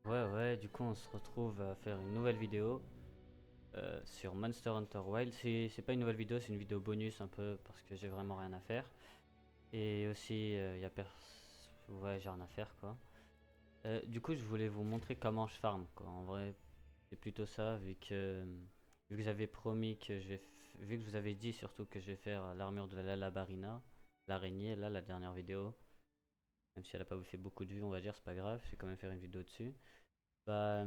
Ouais, du coup on se retrouve à faire une nouvelle vidéo sur Monster Hunter Wild. C'est pas une nouvelle vidéo, c'est une vidéo bonus un peu parce que j'ai vraiment rien à faire. Et aussi, y a ouais, j'ai rien à faire quoi. Du coup, je voulais vous montrer comment je farm quoi. En vrai, c'est plutôt ça vu que j'avais promis que vu que je vous avais dit surtout que je vais faire l'armure de la Labarina, l'araignée là, la dernière vidéo. Même si elle a pas fait beaucoup de vues, on va dire, c'est pas grave, je vais quand même faire une vidéo dessus. Bah,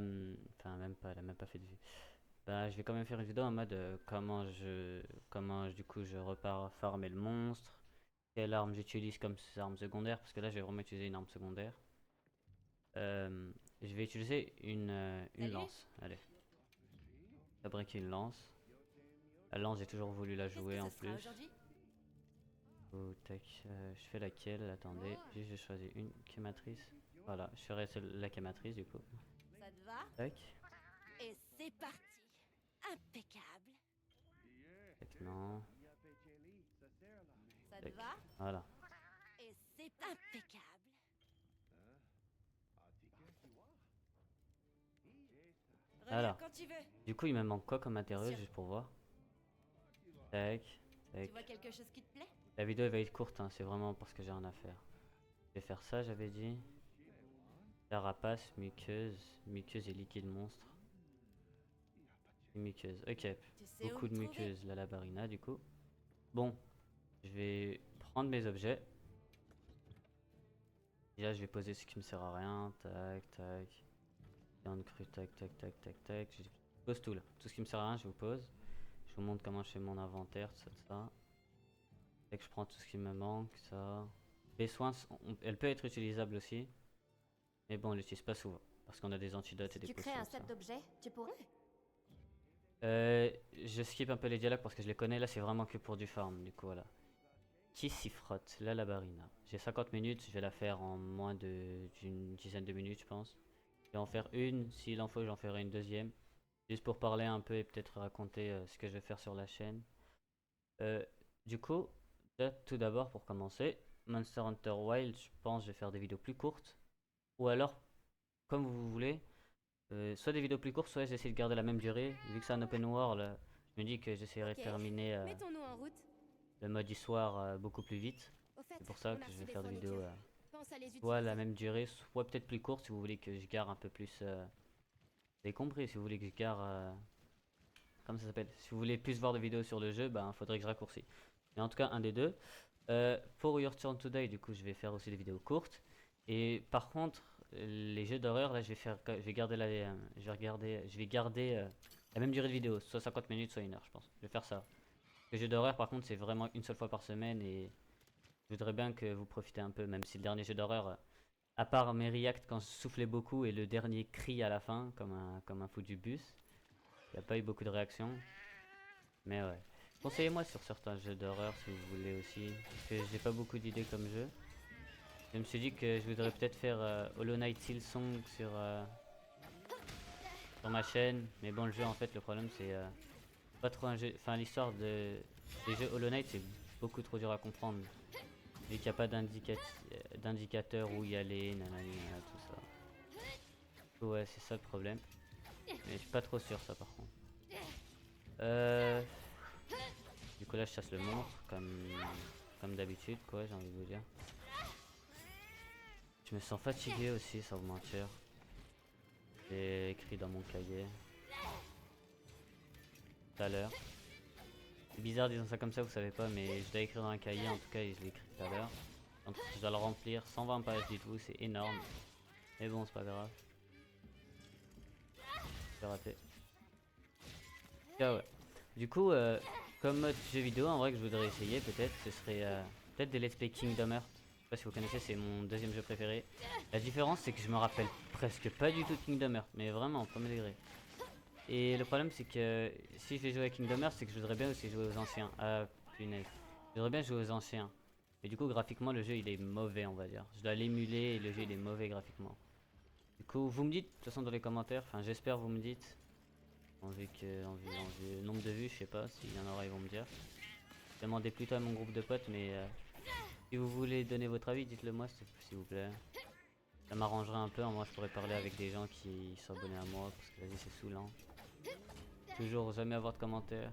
enfin même pas, elle a même pas fait de vues. Bah, je vais quand même faire une vidéo en mode du coup je repars farmer le monstre, quelle arme j'utilise comme arme secondaire, parce que là j'ai vraiment utilisé une arme secondaire. Je vais utiliser une Salut, lance, allez, fabriquer une lance. La lance j'ai toujours voulu la qu'est-ce que jouer ce en sera plus. aujourd'hui? Oh, tac, je fais laquelle, attendez, juste j'ai choisi une quématrice. Voilà, je ferai la quématrice du coup. Ça te va? Tac, Et c'est parti. Impeccable. tac non, Ça te tac, va? voilà. Et c'est impeccable. Reviens Alors, quand tu veux. du coup il me manque quoi comme matériau Sûr. juste pour voir. Tac, Tu vois tac. quelque chose qui te plaît? La vidéo elle va être courte, hein, c'est vraiment parce que j'ai rien à faire. Je vais faire ça, j'avais dit. Carapace, muqueuse, muqueuse et liquide monstre. Et muqueuse, ok. Tu sais où Beaucoup me de trouver? muqueuse, la labarina du coup. Bon, je vais prendre mes objets. Déjà, je vais poser ce qui me sert à rien. Tac, tac. Viande crue, tac, tac, tac, tac, tac. Je pose tout là. Tout ce qui me sert à rien, je vous pose. Je vous montre comment je fais mon inventaire, tout ça, tout ça. Dès que je prends tout ce qui me manque, ça. Les soins, elle peut être utilisable aussi. Mais bon, on l'utilise pas souvent. Parce qu'on a des antidotes et Si des tu crées potions, un tout ça. set d'objets, tu pourrais. Je skip un peu les dialogues parce que je les connais. Là, c'est vraiment que pour du farm. Du coup, voilà. Qui s'y frotte? La Labarina. J'ai 50 minutes. Je vais la faire en moins d'une dizaine de minutes, je pense. Je vais en faire une. S'il en faut, j'en ferai une deuxième. Juste pour parler un peu et peut-être raconter ce que je vais faire sur la chaîne. Euh, du coup, tout d'abord, pour commencer, Monster Hunter Wild, je pense que je vais faire des vidéos plus courtes. Ou alors, comme vous voulez, soit des vidéos plus courtes, soit j'essaie de garder la même durée. Vu que c'est un open world, je me dis que j'essaierai de Ok. terminer Mettons-nous en route. le mode histoire beaucoup plus vite. Au fait, C'est pour ça on a que je reçu vais des faire des vidéos fournitures. Pense à les soit la utiliser. même durée, soit peut-être plus courte si vous voulez que je garde un peu plus. Vous avez compris, si vous voulez que je garde. Comment ça s'appelle? Si vous voulez plus voir de vidéos sur le jeu, ben faudrait que je raccourcis. Mais en tout cas, un des deux. Pour Your Turn Today, du coup, je vais faire aussi des vidéos courtes. Et par contre, les jeux d'horreur, là, je vais garder je vais garder la même durée de vidéo, soit 50 minutes, soit 1 heure, je pense. Je vais faire ça. Les jeux d'horreur, par contre, c'est vraiment une seule fois par semaine et je voudrais bien que vous profitez un peu, même si le dernier jeu d'horreur, à part mes reacts quand je soufflais beaucoup et le dernier cri à la fin, comme un fou du bus, il n'y a pas eu beaucoup de réactions. Mais ouais. Conseillez-moi sur certains jeux d'horreur si vous voulez aussi. Parce que j'ai pas beaucoup d'idées comme jeu. Je me suis dit que je voudrais peut-être faire Hollow Knight Silksong sur ma chaîne. Mais bon, le jeu en fait, le problème c'est pas trop un jeu. Enfin, l'histoire des jeux Hollow Knight c'est beaucoup trop dur à comprendre. Vu qu'il n'y a pas d'indicateur où y aller, nanani, nanana, tout ça. Ouais, c'est ça le problème. Mais je suis pas trop sûr ça par contre. Euh, du coup là je chasse le monstre comme d'habitude quoi, j'ai envie de vous dire. Je me sens fatigué aussi sans vous mentir. J'ai écrit dans mon cahier tout à l'heure. C'est bizarre disant ça comme ça, vous savez pas, mais je dois écrire dans un cahier en tout cas et je l'ai écrit tout à l'heure. Donc je dois le remplir 120 pages, dites-vous, c'est énorme. Mais bon, c'est pas grave. J'ai raté. Ah ouais. Du coup, comme mode jeu vidéo, en vrai que je voudrais essayer peut-être, ce serait peut-être des Let's Play Kingdom Hearts. Je sais pas si vous connaissez, c'est mon deuxième jeu préféré. La différence, c'est que je me rappelle presque pas du tout de Kingdom Hearts, mais vraiment, premier degré. Et le problème, c'est que si je vais jouer à Kingdom Hearts, c'est que je voudrais bien aussi jouer aux anciens. Ah, punaise. Je voudrais bien jouer aux anciens. Et du coup, graphiquement, le jeu il est mauvais, on va dire. Je dois l'émuler et le jeu il est mauvais graphiquement. Du coup, vous me dites, de toute façon, dans les commentaires, enfin, j'espère vous me dites. En vu nombre de vues, je sais pas s'il y en aura, ils vont me dire. Demandez plutôt à mon groupe de potes, mais si vous voulez donner votre avis, dites-le moi s'il vous plaît. Ça m'arrangerait un peu, moi je pourrais parler avec des gens qui sont abonnés à moi, parce que vas-y c'est saoulant. Toujours jamais avoir de commentaires.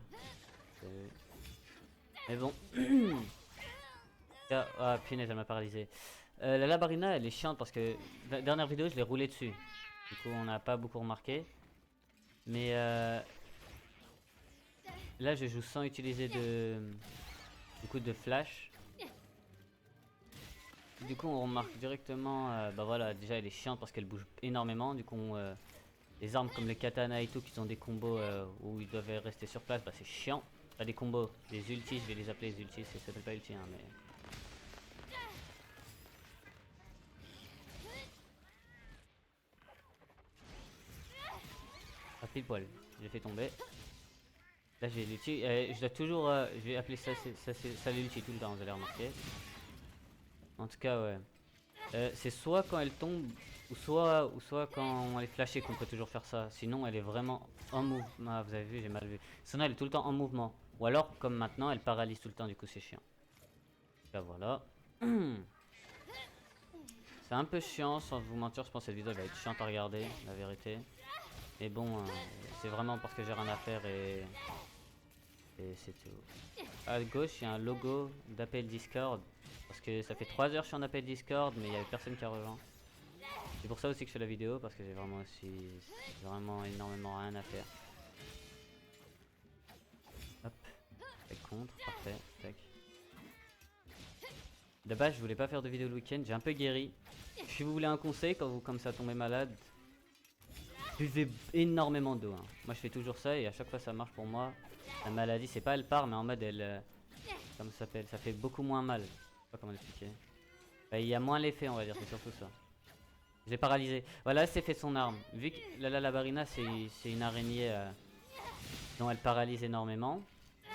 Mais bon. Ah punaise, elle m'a paralysé. La Labarina elle est chiante parce que la dernière vidéo je l'ai roulé dessus. Du coup on n'a pas beaucoup remarqué. Mais là je joue sans utiliser de flash. Du coup on remarque directement, bah voilà, déjà elle est chiante parce qu'elle bouge énormément. Du coup les armes comme les katana et tout qui sont des combos où ils doivent rester sur place, bah c'est chiant. Pas des combos, des ultis, je vais les appeler les ultis, ça s'appelle pas ulti hein, mais... Ah pile poil, je l'ai fait tomber. Là j'ai l'ulti, je dois toujours, je vais appeler ça l'ulti tout le temps, vous allez remarquer. En tout cas ouais. C'est soit quand elle tombe, ou soit quand elle est flashée qu'on peut toujours faire ça. Sinon elle est vraiment en mouvement, ah, vous avez vu j'ai mal vu. Sinon elle est tout le temps en mouvement. Ou alors comme maintenant elle paralyse tout le temps, du coup c'est chiant. Là voilà. C'est un peu chiant sans vous mentir, je pense que cette vidéo va être chiante à regarder, la vérité. Mais bon, c'est vraiment parce que j'ai rien à faire et c'est tout. À gauche, il y a un logo d'appel Discord. Parce que ça fait 3 heures que je suis en appel Discord, mais il n'y avait personne qui a rejoint. C'est pour ça aussi que je fais la vidéo, parce que j'ai vraiment énormément rien à faire. Hop, tac contre, parfait, tac. De base, je voulais pas faire de vidéo le week-end, j'ai un peu guéri. Si vous voulez un conseil, quand vous comme ça tombez malade, buvez énormément d'eau. Hein. Moi je fais toujours ça et à chaque fois ça marche pour moi. La maladie, c'est pas elle part, mais en mode elle... comment ça s'appelle? Ça fait beaucoup moins mal. Je sais pas comment l'expliquer. Bah, il y a moins l'effet, on va dire, c'est surtout ça. Je l'ai paralysé. Voilà, c'est fait son arme. Vu que la Labarina, c'est une araignée dont elle paralyse énormément.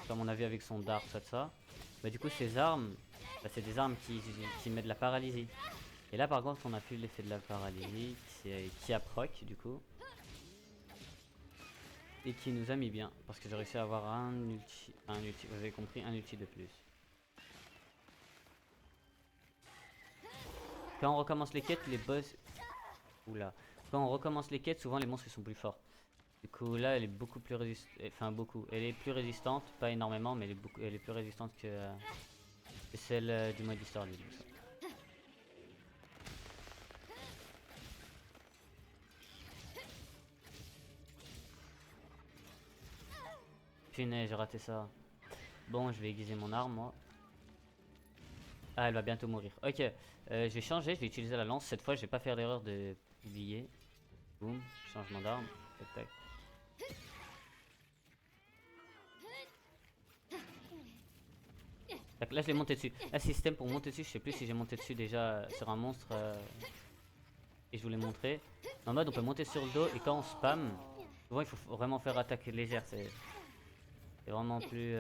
Comme on a vu avec son dart, tout ça. Bah, du coup, ces armes, bah, c'est des armes qui mettent de la paralysie. Et là, par contre, on a plus l'effet de la paralysie qui a proc, du coup. Et qui nous a mis bien. Parce que j'ai réussi à avoir un ulti, vous avez compris, un ulti de plus. Quand on recommence les quêtes, les boss... Oula. Quand on recommence les quêtes, souvent les monstres ils sont plus forts. Du coup là elle est beaucoup plus résistante. Enfin beaucoup. Elle est plus résistante, pas énormément, mais elle est plus résistante que celle du mode histoire. Punaise, j'ai raté ça. Bon, je vais aiguiser mon arme moi. Ah, elle va bientôt mourir. Ok, je vais changer, je vais utiliser la lance. Cette fois, je vais pas faire l'erreur de oublier. Boum, changement d'arme. Tac, tac. Tac, là, je l'ai monté dessus. Là, système pour monter dessus, je sais plus si j'ai monté dessus déjà sur un monstre. Et je vous l'ai montré. En mode, on peut monter sur le dos et quand on spam, souvent il faut vraiment faire attaque légère. C'est vraiment plus.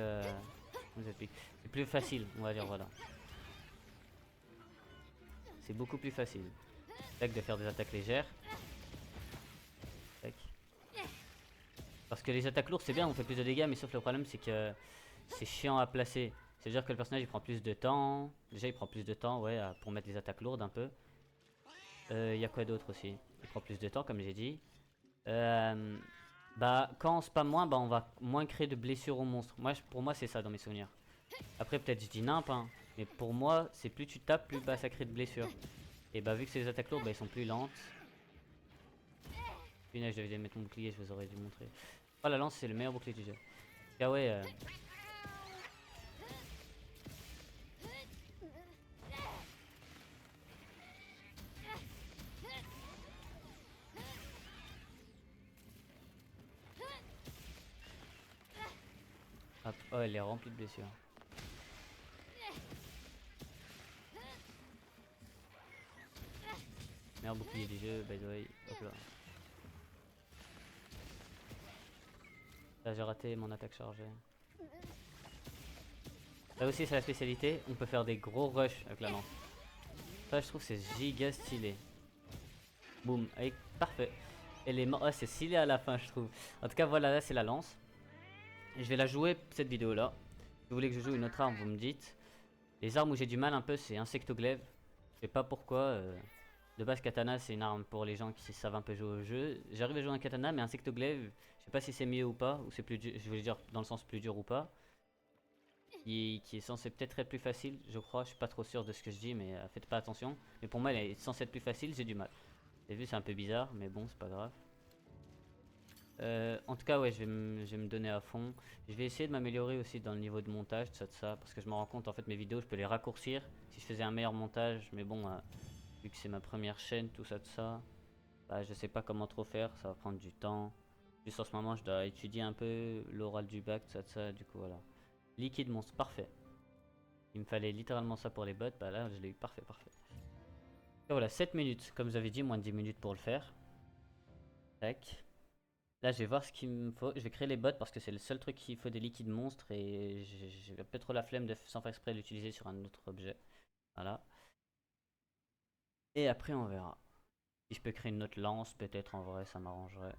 C'est plus facile, on va dire, voilà. C'est beaucoup plus facile. Tac, de faire des attaques légères. Tac. Parce que les attaques lourdes, c'est bien, on fait plus de dégâts, mais sauf le problème, c'est que c'est chiant à placer. C'est-à-dire que le personnage il prend plus de temps. Déjà, il prend plus de temps, ouais, pour mettre des attaques lourdes un peu. Il y a quoi d'autre aussi? Il prend plus de temps, comme j'ai dit. Bah, quand on spam moins, bah, on va moins créer de blessures aux monstres. Pour moi, c'est ça dans mes souvenirs. Après, peut-être je dis nimp, hein, mais pour moi, c'est plus tu tapes, plus bah, ça crée de blessures. Et bah, vu que c'est des attaques lourdes, bah, ils sont plus lentes. Punaise, je devais mettre mon bouclier, je vous aurais dû montrer. Oh, la lance, c'est le meilleur bouclier du jeu. Ah ouais. Hop. Oh, elle est remplie de blessures. Meilleur bouclier du jeu, by the way. Hop là. Là, j'ai raté mon attaque chargée. Là aussi, c'est la spécialité. On peut faire des gros rushs avec la lance. Ça, je trouve c'est giga stylé. Boum, avec parfait. Elle est morte. Oh, c'est stylé à la fin, je trouve. En tout cas, voilà, là, c'est la lance. Et je vais la jouer cette vidéo là. Si vous voulez que je joue une autre arme, vous me dites. Les armes où j'ai du mal un peu, c'est insectoglaive. Je sais pas pourquoi. De base, katana, c'est une arme pour les gens qui savent un peu jouer au jeu. J'arrive à jouer un katana, mais insectoglaive, je sais pas si c'est mieux ou pas, ou c'est plus dur, je voulais dire dans le sens plus dur ou pas. Qui est censé peut-être être plus facile, je crois. Je suis pas trop sûr de ce que je dis, mais faites pas attention. Mais pour moi, elle est censée être plus facile, j'ai du mal. Vous avez vu, c'est un peu bizarre, mais bon, c'est pas grave. En tout cas, ouais, je vais me donner à fond. Je vais essayer de m'améliorer aussi dans le niveau de montage, tout ça, parce que je me rends compte, en fait, mes vidéos, je peux les raccourcir si je faisais un meilleur montage. Mais bon, vu que c'est ma première chaîne, tout ça, bah, je sais pas comment trop faire, ça va prendre du temps. Juste en ce moment, je dois étudier un peu l'oral du bac, tout ça, du coup, voilà. Liquide monstre, parfait. Il me fallait littéralement ça pour les bots, bah là, je l'ai eu, parfait, parfait. Et voilà, 7 minutes, comme j'avais dit, moins de 10 minutes pour le faire. Tac. Là, je vais voir ce qu'il me faut. Je vais créer les bots parce que c'est le seul truc qu'il faut des liquides monstres et j'ai un peu trop la flemme de sans faire exprès de l'utiliser sur un autre objet. Voilà. Et après, on verra. Si je peux créer une autre lance, peut-être en vrai, ça m'arrangerait.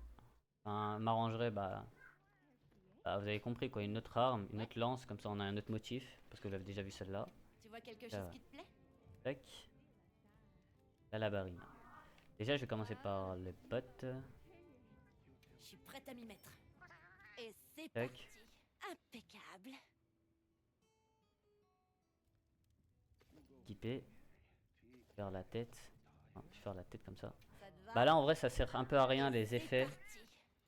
Enfin, m'arrangerait, bah, vous avez compris quoi, une autre arme, une autre lance, comme ça on a un autre motif. Parce que vous avez déjà vu celle-là. Tu vois quelque Ah chose ouais. qui te plaît? Tac. La labarine. Déjà, je vais commencer par les bots. Je suis prête à m'y mettre. Et c'est Tac. parti. Impeccable. Équiper. Faire la tête. Non, je vais faire la tête comme ça. Ça te va? Bah là en vrai ça sert un peu à rien les C'est effets parti.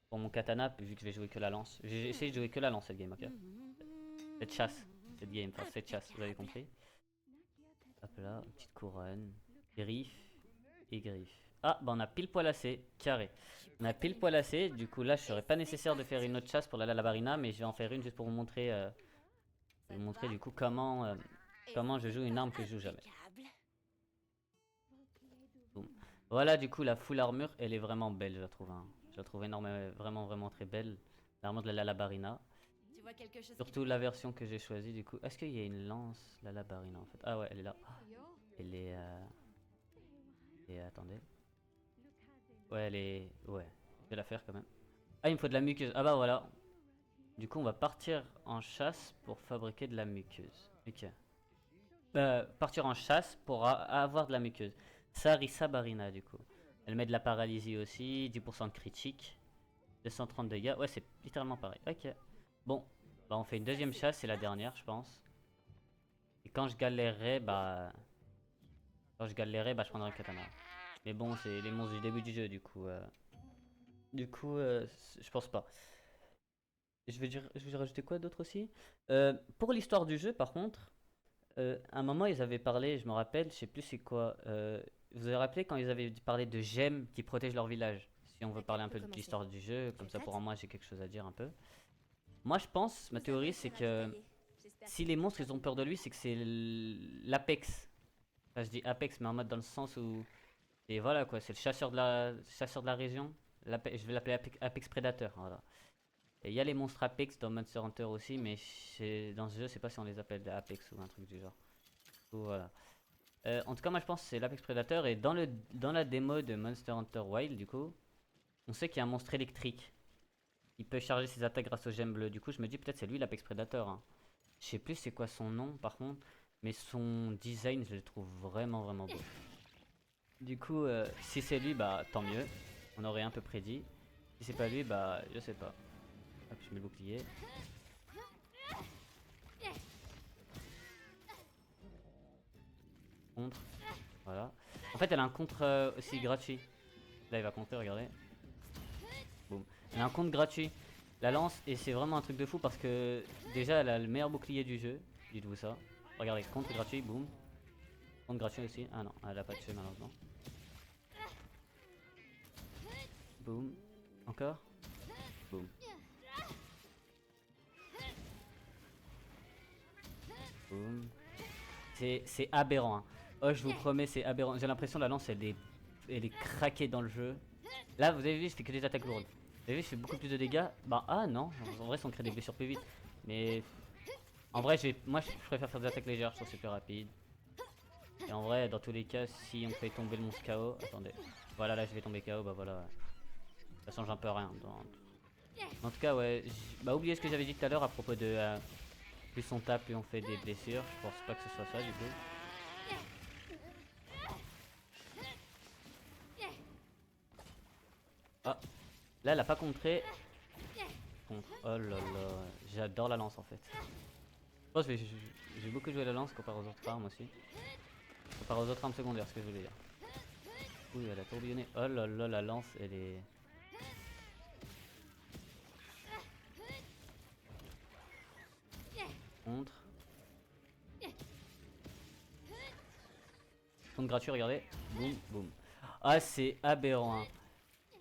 pour mon katana vu que je vais jouer que la lance. J'ai essayé de jouer que la lance cette game, ok. Cette chasse, cette game, enfin cette chasse, vous avez compris. Hop là, petite couronne, griffes et griffes. Ah bah on a pile poil assez, carré. On a pile poil assez, du coup là je serais pas nécessaire de faire une autre chasse pour la labarina, mais je vais en faire une juste pour vous montrer du coup comment je joue une arme que je joue jamais. Boum. Voilà du coup la full armure, elle est vraiment belle je la trouve, hein. Je la trouve énormément, vraiment très belle. L'armure de la labarina. Tu vois quelque chose Surtout la version que j'ai choisie du coup. Est-ce qu'il y a une lance, la labarina en fait? Ah ouais, elle est là. Elle est... Et attendez. Ouais, elle est... Ouais, je vais la faire quand même. Ah, il me faut de la muqueuse. Ah bah voilà. Du coup, on va partir en chasse pour fabriquer de la muqueuse. Ok. Partir en chasse pour avoir de la muqueuse. Sarissa Barina du coup. Elle met de la paralysie aussi, 10% de critique, 230 dégâts. Ouais, c'est littéralement pareil. Ok. Bon, bah on fait une deuxième chasse, c'est la dernière, je pense. Et quand je galérerai, je prendrai un katana. Mais bon, c'est les monstres du début du jeu, je pense pas. Je vais rajouter quoi d'autre aussi? Pour l'histoire du jeu, par contre, à un moment, ils avaient parlé, je me rappelle, je sais plus c'est quoi. Vous avez rappelé quand ils avaient parlé de gemmes qui protègent leur village? Si on veut parler un peu de l'histoire du jeu, comme ça pour moi j'ai quelque chose à dire un peu. Moi je pense, ma théorie c'est que si les monstres ils ont peur de lui, c'est que c'est l'apex. Enfin je dis apex mais en mode dans le sens où... Et voilà quoi, c'est le chasseur de la région. Je vais l'appeler Apex Predator, voilà. Et il y a les monstres Apex dans Monster Hunter aussi, mais dans ce jeu, je sais pas si on les appelle des Apex ou un truc du genre. Voilà. En tout cas, moi je pense que c'est l'Apex Predator. Et dans la démo de Monster Hunter Wild, du coup, on sait qu'il y a un monstre électrique. Il peut charger ses attaques grâce aux gemmes bleues. Du coup, je me dis peut-être c'est lui l'Apex Predator, hein. Je sais plus c'est quoi son nom par contre, mais son design, je le trouve vraiment beau. Du coup, si c'est lui, bah tant mieux. On aurait un peu prédit. Si c'est pas lui, bah je sais pas. Hop, je mets le bouclier. Contre. Voilà. En fait, elle a un contre aussi gratuit. Là, il va contrer, regardez. Boum. Elle a un contre gratuit. La lance, et c'est vraiment un truc de fou parce que déjà, elle a le meilleur bouclier du jeu. Dites-vous ça. Regardez, contre gratuit, boum. Contre gratuit aussi. Ah non, elle a pas tué malheureusement. Boum. Encore. Boum. Boum. C'est aberrant, hein. Oh, je vous promets, c'est aberrant. J'ai l'impression la lance, elle est craquée dans le jeu. Là, vous avez vu, je fais que des attaques lourdes. Vous avez vu, je fais beaucoup plus de dégâts. Bah, ah non, en vrai, ça on crée des blessures plus vite. Mais en vrai, moi, je préfère faire des attaques légères, je trouve que c'est plus rapide. Et en vrai, dans tous les cas, si on fait tomber le monstre KO, attendez. Voilà, là, je vais tomber KO, bah voilà. Ça change un peu rien. En tout cas, ouais, bah oubliez ce que j'avais dit tout à l'heure à propos de plus on tape, plus on fait des blessures. Je pense pas que ce soit ça du coup. Ah, là, elle a pas contré. Contre. Oh là là, j'adore la lance en fait. Je pense que j'ai beaucoup joué la lance comparé aux autres armes aussi. Comparé aux autres armes secondaires, ce que je voulais dire. Oui, elle a tourbillonné. Oh là là, la lance, elle est. Contre. Contre gratuit, regardez. Boum, boum. Ah, c'est aberrant. Hein.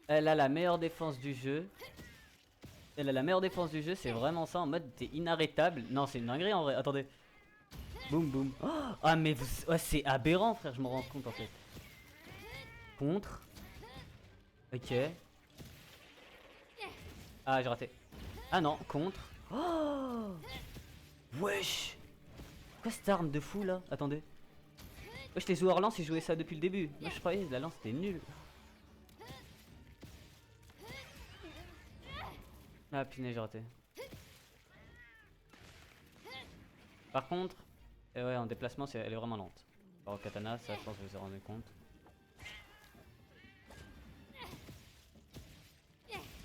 Elle a la meilleure défense du jeu. Elle a la meilleure défense du jeu, c'est vraiment ça. En mode, t'es inarrêtable. Non, c'est une dinguerie en vrai. Attendez. Boum, boum. Oh, ah, mais ouais, c'est aberrant, frère. Je me rends compte en fait. Contre. Ok. Ah, j'ai raté. Ah non, contre. Oh, wesh. Quoi cette arme de fou là? Attendez. Wesh, les joueurs lance, ils jouaient ça depuis le début. Moi, je croyais que la lance c'était nul. Ah, punaise, j'ai raté. Par contre, ouais, en déplacement, elle est vraiment lente. Alors, au katana, ça, je pense que vous vous en rendez compte.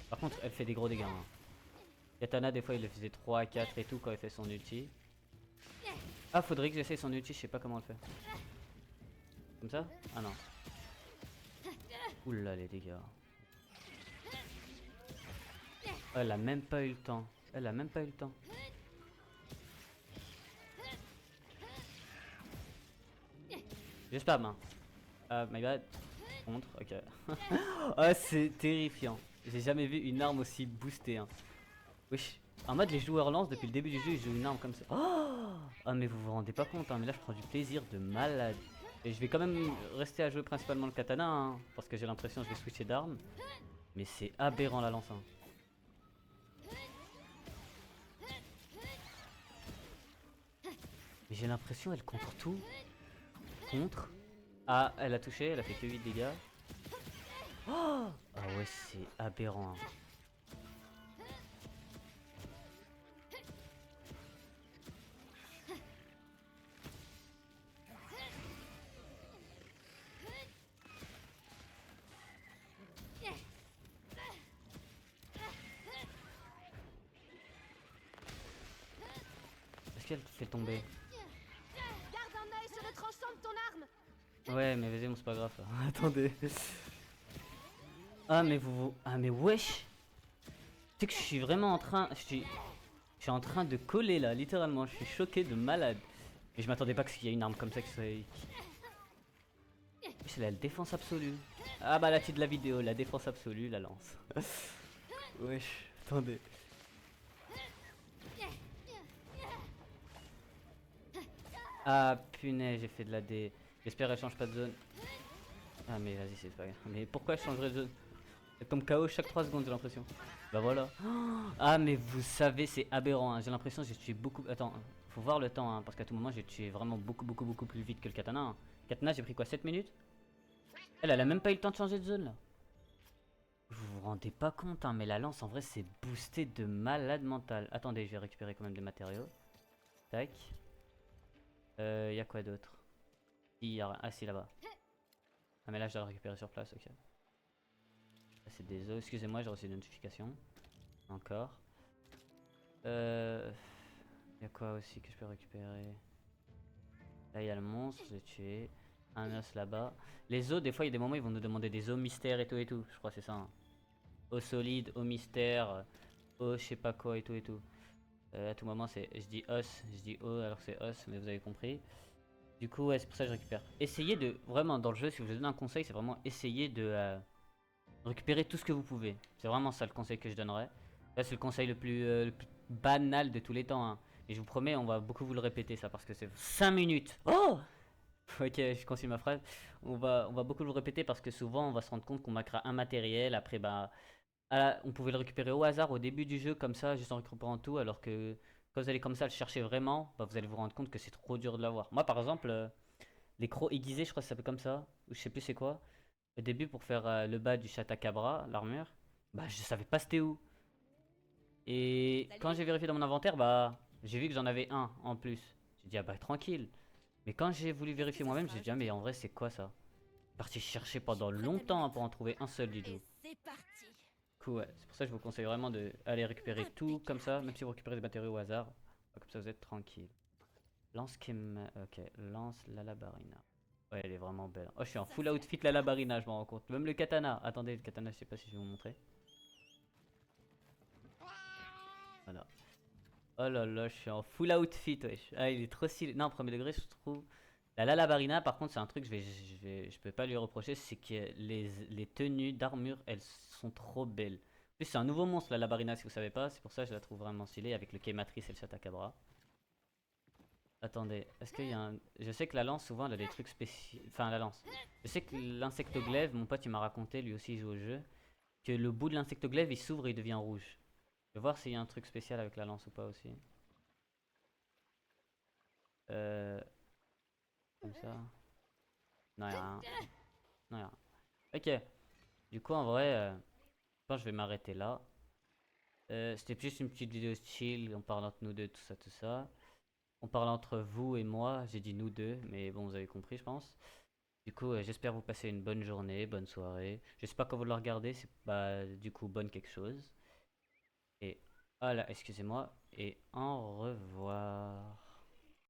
Par contre, elle fait des gros dégâts. Hein. Katana, des fois, il le faisait 3 à 4 et tout quand il fait son ulti. Ah, faudrait que j'essaye son ulti, je sais pas comment elle fait. Comme ça? Ah non. Oula, les dégâts. Oh, elle a même pas eu le temps. Elle a même pas eu le temps. Je spam, hein. My bad. Contre, ok. Ah, c'est terrifiant. J'ai jamais vu une arme aussi boostée. Hein. Wesh. En mode, les joueurs lancent depuis le début du jeu, ils jouent une arme comme ça. Oh, ah, mais vous vous rendez pas compte, hein, mais là je prends du plaisir de malade. Et je vais quand même rester à jouer principalement le katana, hein, parce que j'ai l'impression que je vais switcher d'armes. Mais c'est aberrant la lance. Hein. Mais j'ai l'impression elle contre tout. Contre. Ah, elle a touché, elle a fait que 8 dégâts. Oh, ah ouais, c'est aberrant. Hein. Est-ce qu'elle te fait tomber? Garde un œil sur le tranchant de ton arme. Ouais, mais vas-y, c'est pas grave. Attendez. Ah, mais ah, mais wesh. Tu sais que je suis vraiment en train. Je suis en train de coller là, littéralement. Je suis choqué de malade. Et je m'attendais pas qu'il y ait une arme comme ça qui soit. C'est la défense absolue. Ah bah la titre de la vidéo, la défense absolue, la lance. Wesh, attendez. Ah punaise, j'ai fait de la D. J'espère qu'elle change pas de zone. Ah mais vas-y, c'est pas grave. Mais pourquoi je changerais de zone? Elle tombe KO chaque 3 secondes, j'ai l'impression. Bah voilà. Ah mais vous savez, c'est aberrant. Hein. J'ai l'impression que j'ai tué beaucoup. Attends, faut voir le temps, hein, parce qu'à tout moment j'ai tué vraiment beaucoup plus vite que le katana. Hein. Katana, j'ai pris quoi, 7 minutes? Elle a même pas eu le temps de changer de zone là. Vous vous rendez pas compte, hein, mais la lance en vrai c'est boosté de malade mental. Attendez, je vais récupérer quand même des matériaux. Tac. Y a quoi d'autre? Ah si, là-bas. Ah mais là je dois le récupérer sur place, ok. Là c'est des os, excusez-moi, j'ai reçu une notification. Encore. Y a quoi aussi que je peux récupérer? Là il y a le monstre, je l'ai tué. Un os là-bas. Les os, des fois il y a des moments ils vont nous demander des os mystères et tout. Je crois que c'est ça. Hein. Os solide, os mystère, os je sais pas quoi et tout. À tout moment c'est, je dis os, je dis os alors que c'est os, mais vous avez compris. Du coup ouais, c'est pour ça que je récupère. Essayez de, vraiment dans le jeu, si je vous donne un conseil, c'est vraiment essayer de récupérer tout ce que vous pouvez. C'est vraiment ça le conseil que je donnerais. Là c'est le conseil le plus banal de tous les temps. Hein. Et je vous promets, on va beaucoup vous le répéter ça parce que c'est 5 minutes. Oh, ok, je continue ma phrase. On va beaucoup le répéter parce que souvent on va se rendre compte qu'on manquera un matériel. Après, bah, on pouvait le récupérer au hasard au début du jeu, comme ça, juste en récupérant tout. Alors que quand vous allez comme ça le chercher vraiment, bah, vous allez vous rendre compte que c'est trop dur de l'avoir. Moi, par exemple, les crocs aiguisés, je crois que ça s'appelle comme ça, ou je sais plus c'est quoi. Au début, pour faire le bas du Chatakabra, l'armure, bah, je savais pas c'était où. Et Salut. quand j'ai vérifié dans mon inventaire, bah, j'ai vu que j'en avais un en plus. J'ai dit, ah bah, tranquille. Mais quand j'ai voulu vérifier moi-même, j'ai dit, ah mais en vrai c'est quoi ça? Parti chercher pendant longtemps pour en trouver un seul du tout. Et c'est parti. coup, ouais, c'est pour ça que je vous conseille vraiment de aller récupérer tout comme ça, même si vous récupérez des matériaux au hasard. Comme ça, vous êtes tranquille. Lance Kim. Ok, lance Lalabarina. Ouais, elle est vraiment belle. Oh, je suis en Ça full sert. outfit Lalabarina, je m'en rends compte. Même le katana. Attendez, le katana, je sais pas si je vais vous montrer. Voilà. Oh là là, je suis en full outfit, wesh. Ah, il est trop stylé. Non, premier degré, je trouve. La Lalabarina, par contre, c'est un truc, je peux pas lui reprocher, c'est que les tenues d'armure, elles sont trop belles. En plus, c'est un nouveau monstre, la Lalabarina, si vous savez pas. C'est pour ça que je la trouve vraiment stylée avec le K-Matrice et le Chatakabra. Attendez, est-ce qu'il y a un... Je sais que la lance, souvent, elle a des trucs spéciaux... Enfin, la lance. Je sais que l'insectoglaive, mon pote, il m'a raconté, lui aussi, il joue au jeu, que le bout de l'insectoglaive, il s'ouvre et il devient rouge. Je vais voir s'il y a un truc spécial avec la lance ou pas aussi. Euh... Comme ça. Non, y'a rien. Non, y'a rien. Ok. Du coup, en vrai, je pense que je vais m'arrêter là. C'était juste une petite vidéo chill, on parle entre nous deux, tout ça, tout ça. On parle entre vous et moi, j'ai dit nous deux, mais bon, vous avez compris, je pense. Du coup, j'espère vous passer une bonne journée, bonne soirée. Je sais pas quand vous le regardez, c'est pas du coup bonne quelque chose. Et voilà, excusez-moi, et au revoir.